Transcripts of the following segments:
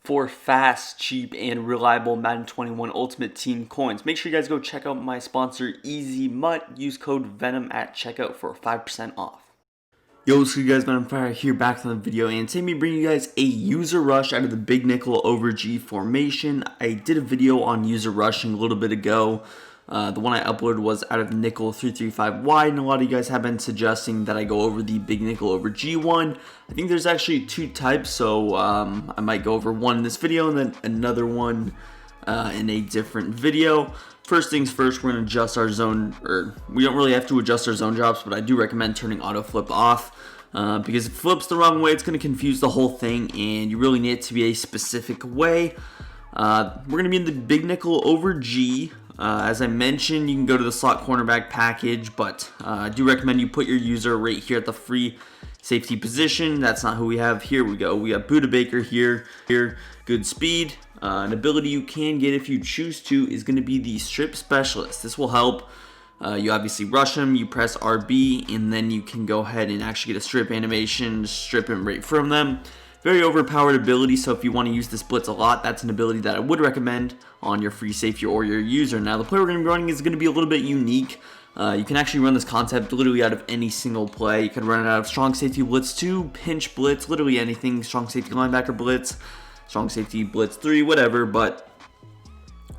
for fast, cheap, and reliable Madden 21 Ultimate Team coins. Make sure you guys go check out my sponsor, Easy Mutt. Use code VENOM at checkout for 5% off. Yo, what's good, guys? Man, Fire here, back on the video, and today I'm bringing you guys a user rush out of the big nickel over G formation. I did a video on user rushing a little bit ago. The one I uploaded was out of nickel 335 wide, and a lot of you guys have been suggesting that I go over the big nickel over G one. I think there's actually two types, so I might go over one in this video and then another one in a different video. First things first, we're going to adjust our zone, or we don't really have to adjust our zone drops, but I do recommend turning auto flip off because if it flips the wrong way, it's going to confuse the whole thing, and you really need it to be a specific way. We're going to be in the big nickel over G. As I mentioned, you can go to the slot cornerback package, but I do recommend you put your user right here at the free safety position. That's not who we have. Here we go. We have Buda Baker here. Good speed. An ability you can get if you choose to is going to be the strip specialist. This will help. You obviously rush him, you press RB, and then you can go ahead and actually get a strip animation, strip him right from them. Very overpowered ability, so if you want to use this blitz a lot, that's an ability that I would recommend on your free safety or your user. Now, the play we're going to be running is going to be a little bit unique. You can actually run this concept literally out of any single play. You can run it out of strong safety blitz 2, pinch blitz, literally anything, strong safety linebacker blitz, strong safety blitz 3, whatever, but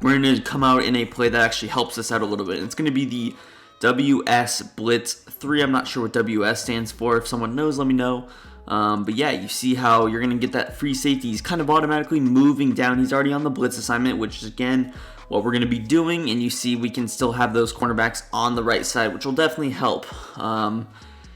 we're going to come out in a play that actually helps us out a little bit. It's going to be the WS Blitz 3. I'm not sure what WS stands for. If someone knows, let me know. But yeah, you see how you're going to get that free safety. He's kind of automatically moving down. He's already on the blitz assignment, which is, again, what we're going to be doing. And you see we can still have those cornerbacks on the right side, which will definitely help. Now,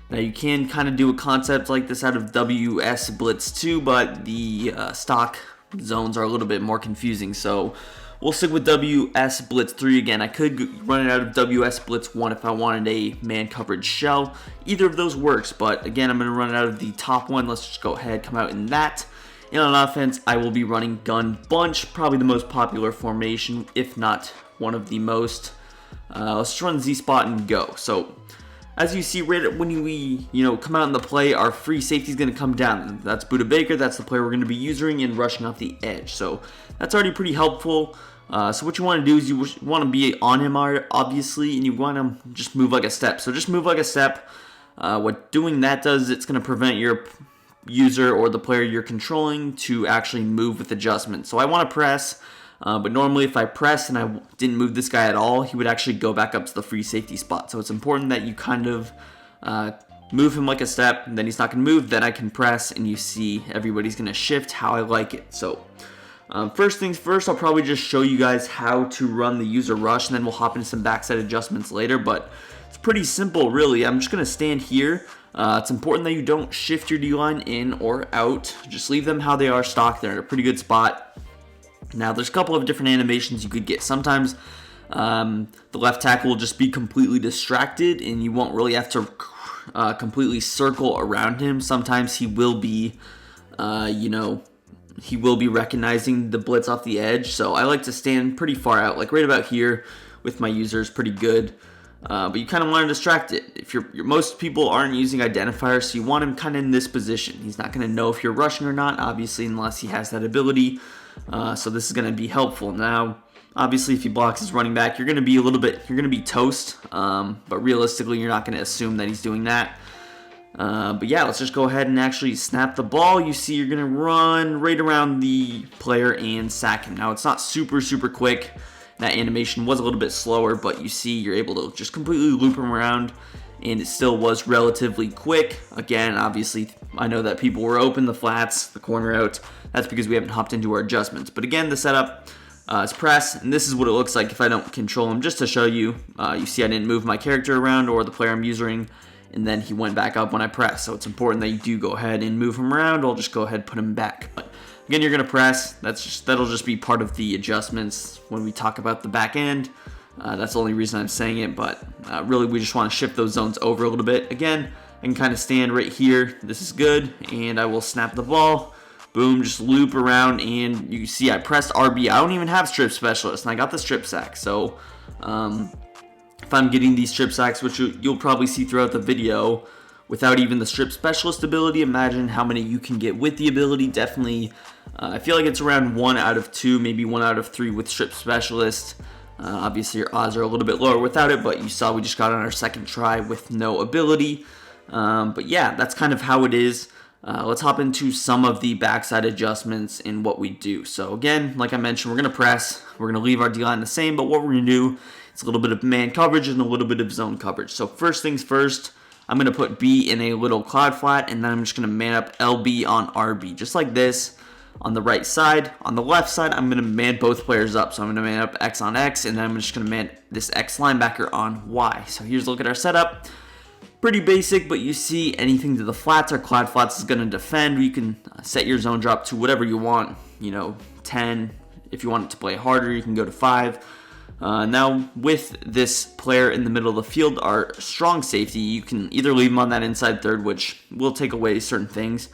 you can kind of do a concept like this out of WS Blitz 2, but the stock zones are a little bit more confusing. So we'll stick with WS Blitz 3 again. I could run it out of WS Blitz 1 if I wanted a man coverage shell. Either of those works, but again, I'm going to run it out of the top one. Let's just go ahead, come out in that. And on offense, I will be running gun bunch, probably the most popular formation, if not one of the most. Let's just run Z spot and go. So as you see, right when we come out in the play, our free safety is going to come down. That's Buda Baker. That's the player we're going to be using and rushing off the edge. So that's already pretty helpful. So what you want to do is you want to be on him, obviously, and you want to just move like a step. So just move like a step. What doing that does, it's going to prevent your user or the player you're controlling to actually move with adjustment. So I want to press, but normally if I press and I didn't move this guy at all, he would actually go back up to the free safety spot. So it's important that you kind of move him like a step, and then he's not going to move, then I can press, and you see everybody's going to shift how I like it. So first things first, I'll probably just show you guys how to run the user rush, and then we'll hop into some backside adjustments later, but it's pretty simple, really. I'm just going to stand here. It's important that you don't shift your D-line in or out. Just leave them how they are stock. They're in a pretty good spot. Now, there's a couple of different animations you could get. Sometimes the left tackle will just be completely distracted, and you won't really have to completely circle around him. Sometimes he will be, he will be recognizing the blitz off the edge. So I like to stand pretty far out, like right about here with my users, pretty good. But you kind of want to distract it. If most people aren't using identifiers, so you want him kind of in this position. He's not going to know if you're rushing or not, obviously, unless he has that ability. So this is going to be helpful. Now, obviously, if he blocks his running back, you're going to be toast. But realistically, you're not going to assume that he's doing that. But yeah, let's just go ahead and actually snap the ball. You see you're going to run right around the player and sack him. Now, it's not super quick. That animation was a little bit slower, but you see you're able to just completely loop him around, and it still was relatively quick. Again, obviously, I know that people were open, the flats, the corner out. That's because we haven't hopped into our adjustments. But again, the setup is press, and this is what it looks like if I don't control him. Just to show you, you see I didn't move my character around or the player I'm using, and then he went back up when I press. So it's important that you do go ahead and move him around. I'll just go ahead and put him back. But again, you're going to press. That'll just be part of the adjustments when we talk about the back end. That's the only reason I'm saying it, but really we just want to shift those zones over a little bit. Again, I can kind of stand right here. This is good, and I will snap the ball. Boom, just loop around, and you see I pressed RB. I don't even have strip specialist, and I got the strip sack. So if I'm getting these strip sacks, which you'll probably see throughout the video, without even the strip specialist ability. Imagine how many you can get with the ability. Definitely, I feel like it's around 1 out of 2, maybe 1 out of 3 with strip specialist. Obviously, your odds are a little bit lower without it, but you saw we just got on our second try with no ability. But yeah, that's kind of how it is. Let's hop into some of the backside adjustments in what we do. So again, like I mentioned, we're going to press. We're going to leave our D-line the same, but what we're going to do is a little bit of man coverage and a little bit of zone coverage. So first things first, I'm going to put B in a little cloud flat, and then I'm just going to man up LB on RB, just like this. On the right side, on the left side, I'm going to man both players up. So I'm going to man up X on X, and then I'm just going to man this X linebacker on Y. So here's a look at our setup. Pretty basic, but you see anything to the flats or cloud flats is going to defend. You can set your zone drop to whatever you want, 10. If you want it to play harder, you can go to 5. Now, with this player in the middle of the field, our strong safety, you can either leave him on that inside third, which will take away certain things.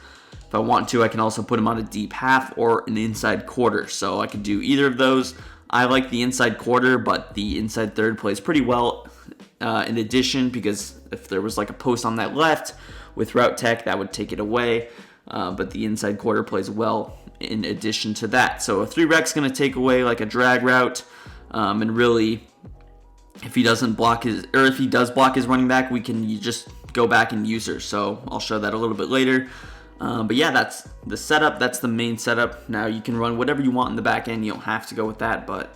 If I want to, I can also put him on a deep half or an inside quarter. So I could do either of those. I like the inside quarter, but the inside third plays pretty well in addition, because if there was like a post on that left with route tech, that would take it away. But the inside quarter plays well in addition to that. So a 3-rec's going to take away like a drag route. And really, if he does block his running back, we can just go back and use her. So I'll show that a little bit later. But yeah, that's the setup. That's the main setup. Now you can run whatever you want in the back end. You don't have to go with that, but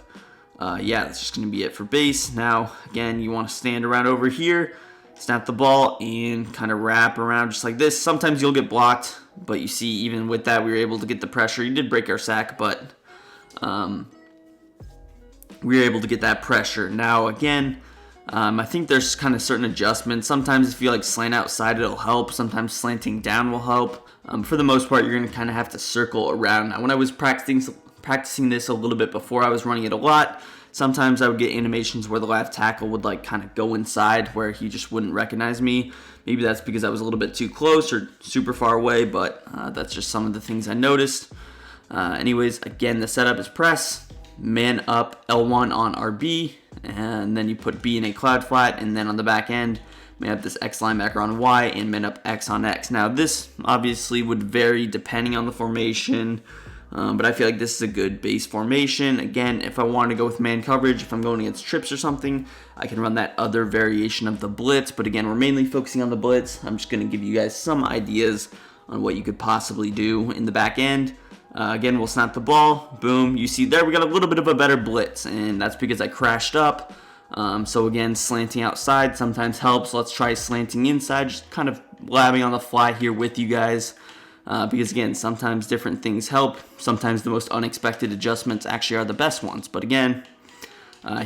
yeah, that's just going to be it for base. Now, again, you want to stand around over here, snap the ball, and kind of wrap around just like this. Sometimes you'll get blocked, but you see, even with that, we were able to get the pressure. He did break our sack, but we were able to get that pressure. Now, again, I think there's kind of certain adjustments. Sometimes if you like slant outside, it'll help. Sometimes slanting down will help. For the most part, you're going to kind of have to circle around. Now, when I was practicing this a little bit before, I was running it a lot. Sometimes I would get animations where the left tackle would like kind of go inside where he just wouldn't recognize me. Maybe that's because I was a little bit too close or super far away, but that's just some of the things I noticed. Anyways, again, the setup is press, man up L1 on RB, and then you put B in a cloud flat, and then on the back end, man up this X linebacker on Y, and man up X on X. Now, this obviously would vary depending on the formation, but I feel like this is a good base formation. Again, if I want to go with man coverage, if I'm going against trips or something, I can run that other variation of the blitz. But again, we're mainly focusing on the blitz. I'm just going to give you guys some ideas on what you could possibly do in the back end. Again, we'll snap the ball. Boom. You see there we got a little bit of a better blitz, and that's because I crashed up. So again, slanting outside sometimes helps. Let's try slanting inside, just kind of blabbing on the fly here with you guys. Because again, sometimes different things help. Sometimes the most unexpected adjustments actually are the best ones. But again,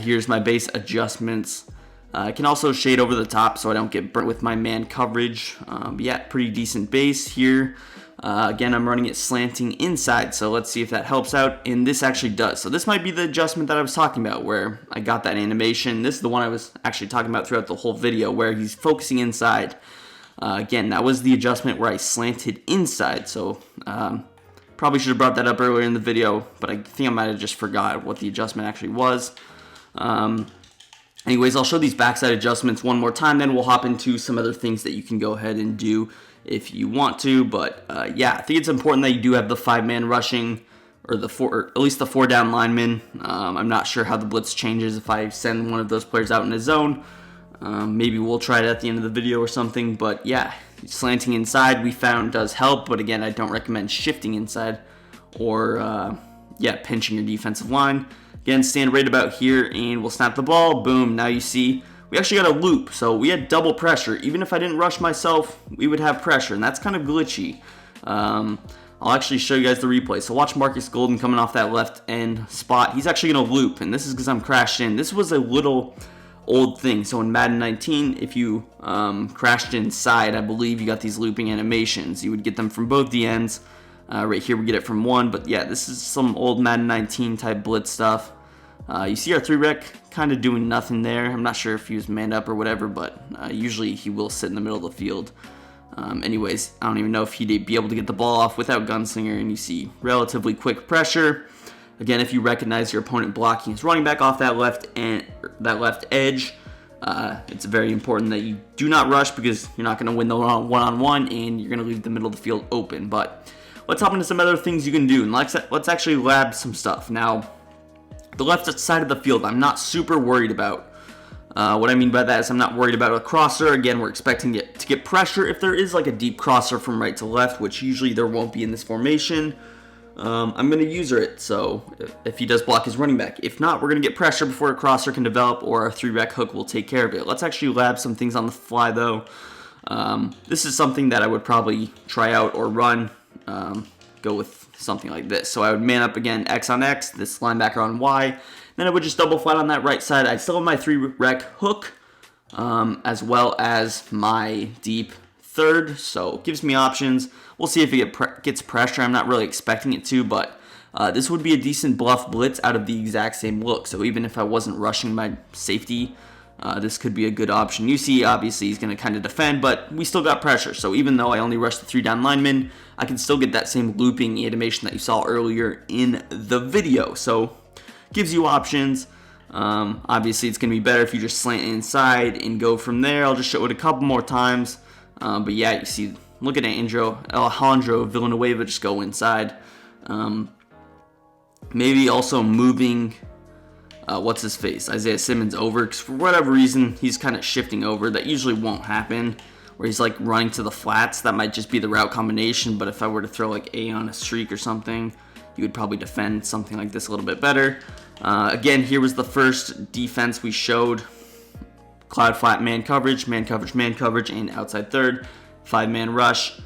here's my base adjustments. I can also shade over the top so I don't get burnt with my man coverage. But yeah, pretty decent base here. Again, I'm running it slanting inside, so let's see if that helps out, and this actually does. So this might be the adjustment that I was talking about, where I got that animation. This is the one I was actually talking about throughout the whole video, where he's focusing inside. Again, that was the adjustment where I slanted inside, so probably should have brought that up earlier in the video, but I think I might have just forgot what the adjustment actually was. Anyways, I'll show these backside adjustments one more time, then we'll hop into some other things that you can go ahead and do if you want to. But yeah, I think it's important that you do have the 5-man rushing, or at least the 4-down lineman. I'm not sure how the blitz changes if I send one of those players out in a zone. Maybe we'll try it at the end of the video or something. But yeah, slanting inside we found does help, but again, I don't recommend shifting inside or yeah, pinching your defensive line. Again, stand right about here and we'll snap the ball. Boom. Now you see we actually got a loop, so we had double pressure. Even if I didn't rush myself, we would have pressure, and that's kind of glitchy. I'll actually show you guys the replay. So watch Marcus Golden coming off that left end spot. He's actually going to loop, and this is because I'm crashed in. This was a little old thing. So in Madden 19, if you crashed inside, I believe you got these looping animations. You would get them from both the ends. Right here we get it from one, but yeah, this is some old Madden 19 type blitz stuff. You see our 3-rec kind of doing nothing there. I'm not sure if he was manned up or whatever, but usually he will sit in the middle of the field. Anyways, I don't even know if he'd be able to get the ball off without Gunslinger, and you see relatively quick pressure. Again, if you recognize your opponent blocking his running back off that left edge, It's very important that you do not rush because you're not going to win the one-on-one and you're going to leave the middle of the field open. But let's hop into some other things you can do, and let's actually lab some stuff. Now, the left side of the field, I'm not super worried about. What I mean by that is I'm not worried about a crosser. Again, we're expecting it to get pressure. If there is like a deep crosser from right to left, which usually there won't be in this formation, I'm going to user it, so if he does block his running back. If not, we're going to get pressure before a crosser can develop, or our 3-back hook will take care of it. Let's actually lab some things on the fly, though. This is something that I would probably try out or run. Go with something like this. So I would man up again, X on X, this linebacker on Y. Then I would just double flat on that right side. I still have my 3-rec hook, as well as my deep third, so it gives me options. We'll see if it gets pressure. I'm not really expecting it to, but this would be a decent bluff blitz out of the exact same look. So even if I wasn't rushing my safety, this could be a good option. You see, obviously, he's going to kind of defend, but we still got pressure. So even though I only rushed the 3-down lineman, I can still get that same looping animation that you saw earlier in the video. So gives you options. Obviously, it's going to be better if you just slant inside and go from there. I'll just show it a couple more times. But yeah, you see, look at Alejandro Villanueva just go inside. Maybe also moving, what's his face, Isaiah Simmons over, because for whatever reason, he's kind of shifting over. That usually won't happen, where he's like running to the flats. That might just be the route combination, but if I were to throw like A on a streak or something, you would probably defend something like this a little bit better. Again, here was the first defense we showed. Cloud flat man coverage, man coverage, man coverage, and outside third, 5-man rush.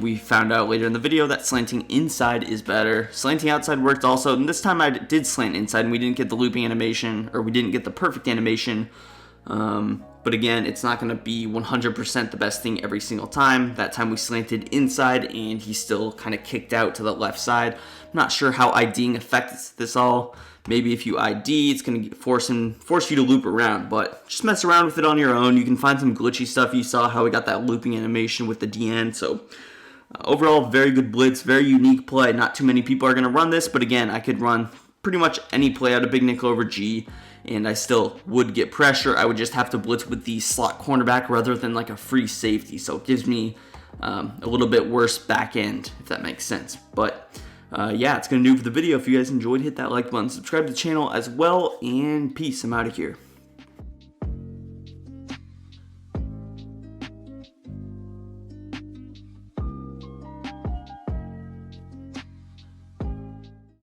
We found out later in the video that slanting inside is better. Slanting outside worked also, and this time I did slant inside, and we didn't get the looping animation, or we didn't get the perfect animation. But again, it's not going to be 100% the best thing every single time. That time we slanted inside, and he still kind of kicked out to the left side. I'm not sure how IDing affects this all. Maybe if you ID, it's going to force you to loop around, but just mess around with it on your own. You can find some glitchy stuff. You saw how we got that looping animation with the DN. So overall, very good blitz, very unique play. Not too many people are going to run this, but again, I could run pretty much any play out of big nickel over G, and I still would get pressure. I would just have to blitz with the slot cornerback rather than like a free safety. So it gives me a little bit worse back end, if that makes sense. But yeah, it's going to do for the video. If you guys enjoyed, hit that like button, subscribe to the channel as well, and peace. I'm out of here.